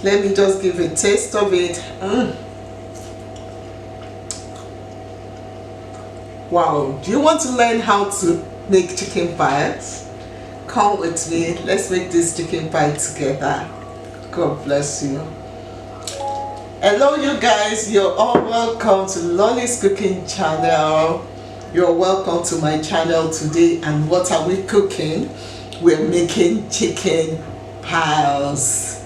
Let me just give a taste of it. Wow, do you want to learn how to make chicken pies? Come with me, let's make this chicken pie together. God bless you. Hello you guys, you're all welcome to Lolly's Cooking Channel. You're welcome to my channel today, and what are we cooking? We're making chicken pies.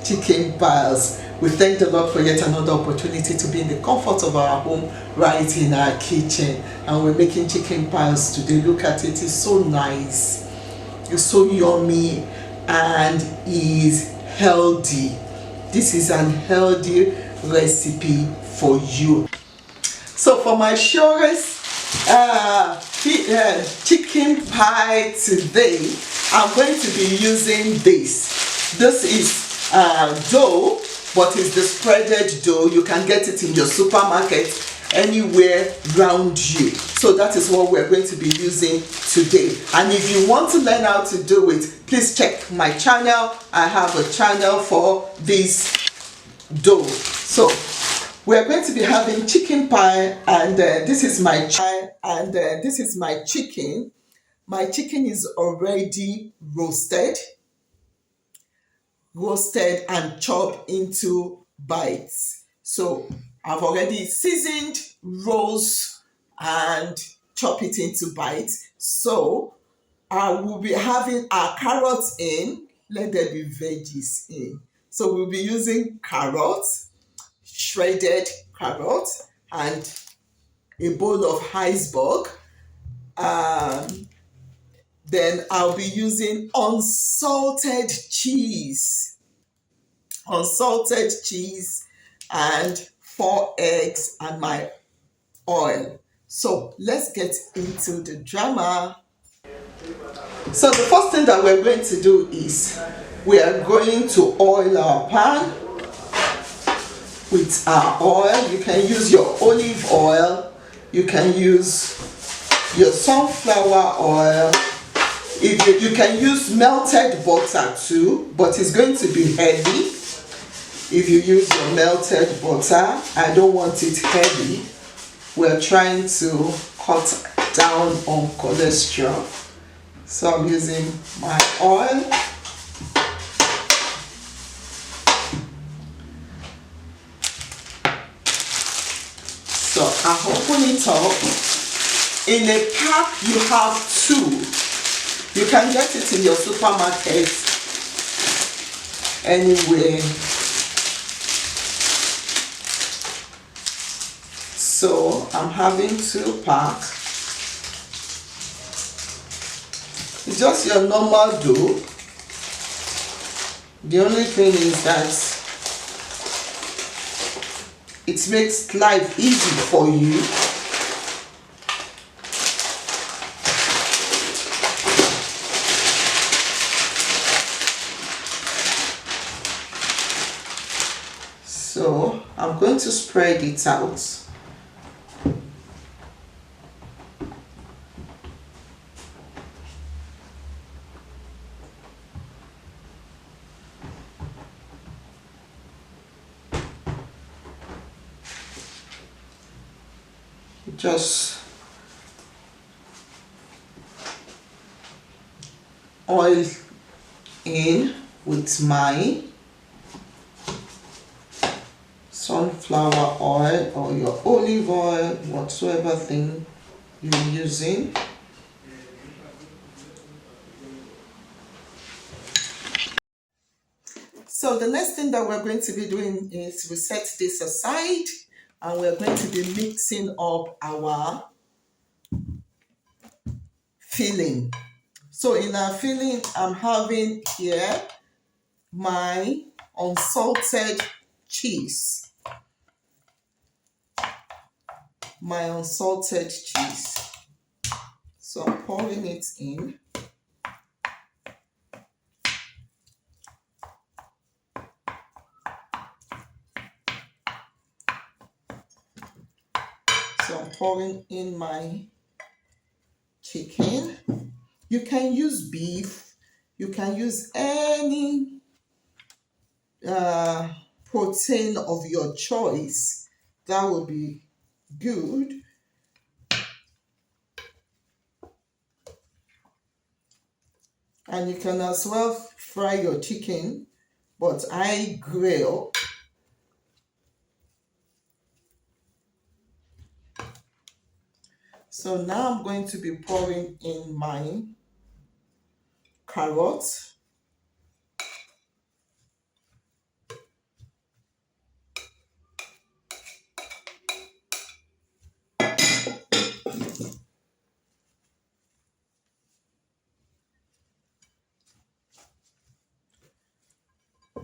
Chicken pies. We thank the Lord for yet another opportunity to be in the comfort of our home, right in our kitchen, and we're making chicken pies today. Look at it, it's so nice, it's so yummy, and is healthy. This is an healthy recipe for you. So for my surest chicken pie today, I'm going to be using this. This is dough, but it's the spreaded dough. You can get it in your supermarket anywhere around you. So that is what we're going to be using today. And if you want to learn how to do it, please check my channel. I have a channel for this dough. So we're going to be having chicken pie, and this is my pie, and this is my chicken. My chicken is already roasted and chopped into bites. So I've already seasoned, roast, and chop it into bites. So I will be having our carrots in. Let there be veggies in. So we'll be using carrots, shredded carrots, and a bowl of iceberg. Then I'll be using unsalted cheese, and 4 eggs and my oil. So let's get into the drama. So the first thing that we're going to do is we are going to oil our pan with our oil. You can use your olive oil, you can use your sunflower oil. If you can use melted butter too, but it's going to be heavy if you use your melted butter. I don't want it heavy. We're trying to cut down on cholesterol. So I'm using my oil. So I open it up. In a pack you have 2. You can get it in your supermarket anywhere. So I'm having 2 packs. It's just your normal dough. The only thing is that it makes life easy for you. So I'm going to spread it out. Just oil in with my sunflower oil or your olive oil, whatsoever thing you're using. So the next thing that we're going to be doing is we set this aside, and we're going to be mixing up our filling. So in our filling, I'm having here my unsalted cheese. So I'm pouring it in. So I'm pouring in my chicken. You can use beef, you can use any uh, protein of your choice, that will be good. And you can as well fry your chicken, but I grill. So now I'm going to be pouring in my carrots.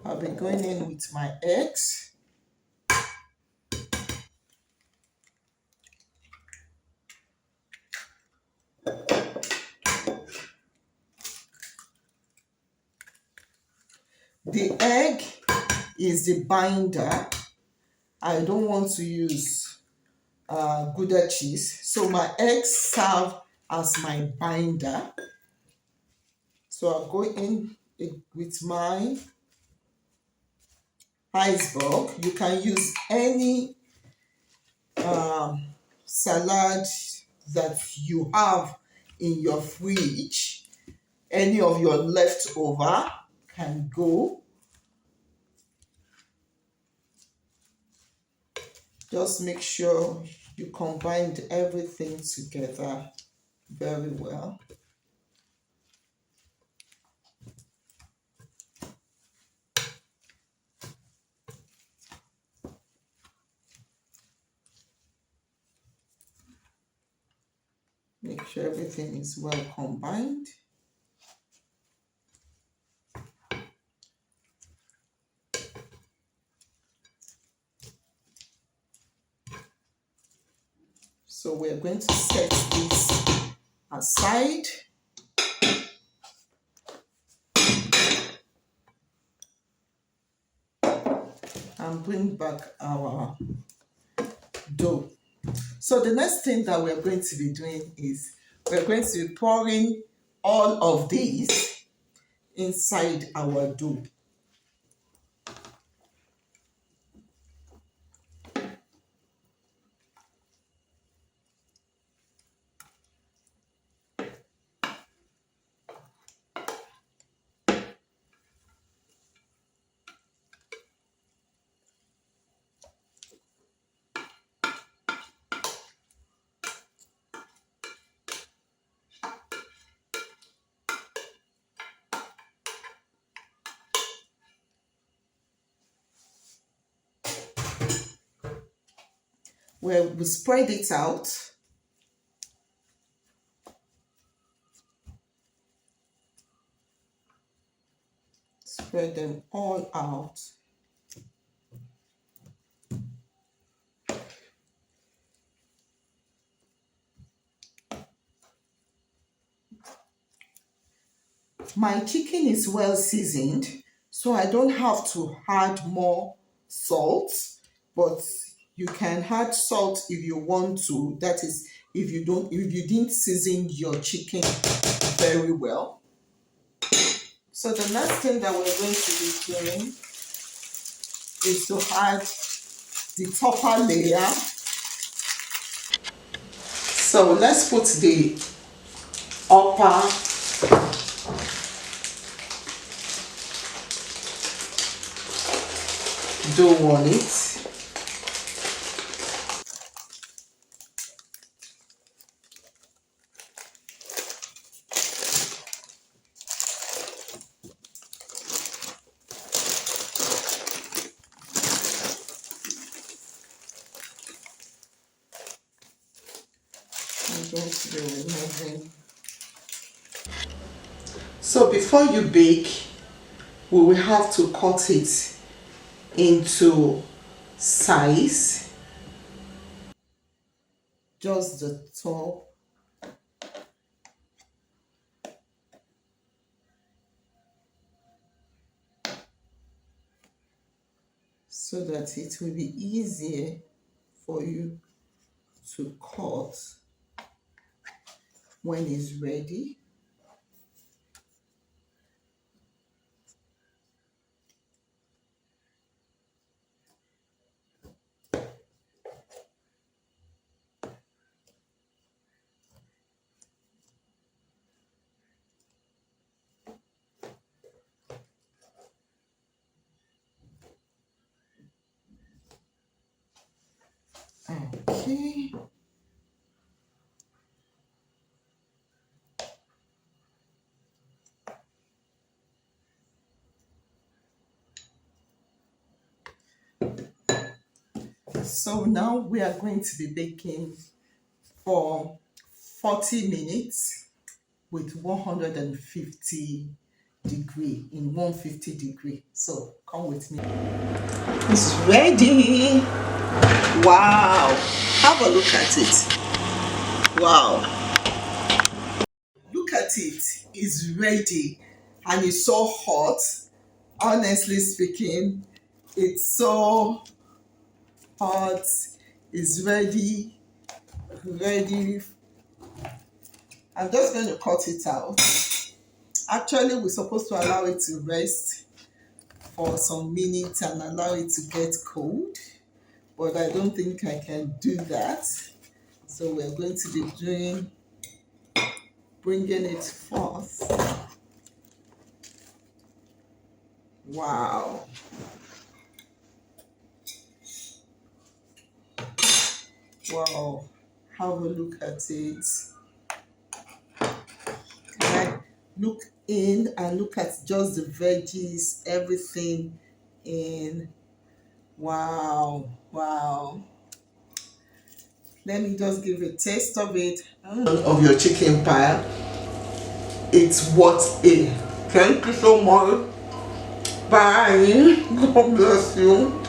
I'll be going in with my eggs. The egg is the binder. I don't want to use Gouda cheese. So my eggs serve as my binder. So I'll go in with my iceberg. You can use any salad that you have in your fridge. Any of your leftover can go. Just make sure you combined everything together very well. Make sure everything is well combined. So we're going to set this aside. And bring back our dough. So the next thing that we're going to be doing is we're going to be pouring all of these inside our dough. Where we spread it out. Spread them all out. My chicken is well seasoned, so I don't have to add more salt, but you can add salt if you want to. That is, if you didn't season your chicken very well. So the next thing that we're going to be doing is to add the topper layer. So let's put the upper dough on it. I'm going to be removing. So before you bake, we will have to cut it into size. Just the top. So that it will be easier for you to cut when it's ready. Okay. So now we are going to be baking for 40 minutes with 150 degree in 150 degree. So come with me. It's ready. Wow. Have a look at it. Wow. Look at it. It's ready and it's so hot. Honestly speaking, it's so hot. It's ready. Ready. I'm just going to cut it out. Actually, we're supposed to allow it to rest for some minutes and allow it to get cold, but I don't think I can do that. So we're going to be bringing it forth. Wow. Wow. Have a look at it. And look in and look at just the veggies, everything in. Wow. Wow. Let me just give a taste of it. Of your chicken pie. It's what it. Thank you so much. Bye. God bless you.